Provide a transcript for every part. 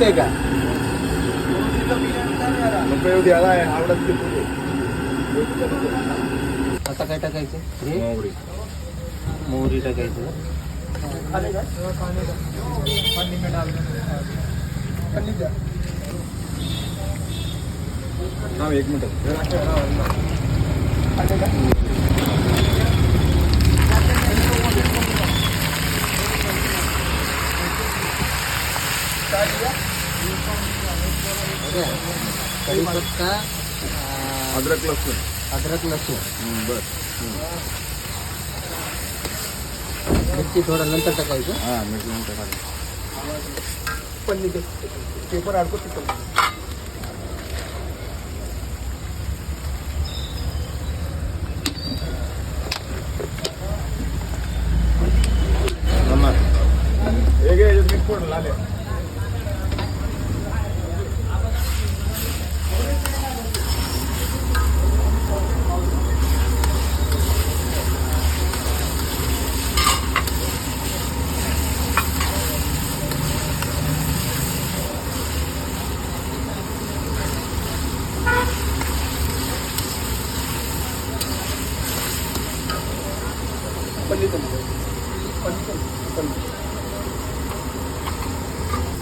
दिसतंय का? आता काय टाकायचं? हे मोहरी टाकायचं. एक मिनिट. कढीपत्ता, अद्रक लसूण. बस. मिरची थोडं नंतर टाकायचं. हां मिरची नंतर टाकायचं. पेपर अडकत तिथं.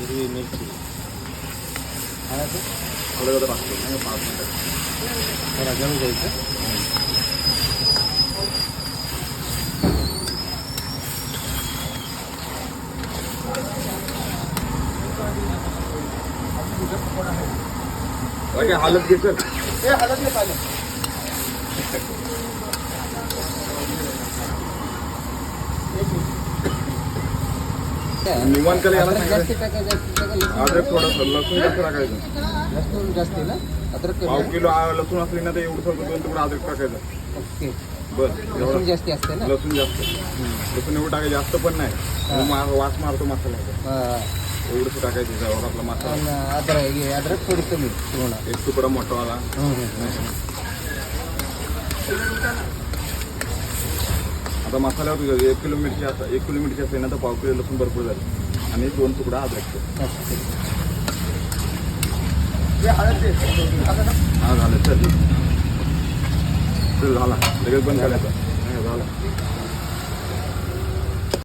हिरवी मिरची, थोडं टाकतो 5 मिनिटं. जरा जळू द्यायचं. हालत घे सर. निवांत याला जास्ती टाकायचं. अद्रक थोडंसं लसूण जास्त टाकायचं. लसूण जास्ती ना? अद्रक पाव किलो लसूण असली ना तर एवढं सगळं 2 तुकडं अद्रक टाकायचं. ओके. बस लसूण एवढं. जास्ती असते ना? लसूण जास्त. लसूण एवढं टाकायचं जास्त पण नाही. वास मारतो मसाल्याचा. एवढंच टाकायचं त्यावर आपला मसाला. अद्रक थोडी कमी पूर्ण. एक तुकडा मोठावाला. आता मसाल्यावर 1 किलो मिरची असते ना तर पाव किलो लसूण भरपूर झाली आणि 2 तुकडा अद्रक. हा झालं चल झाला लगेच बंद करायचा. झाला.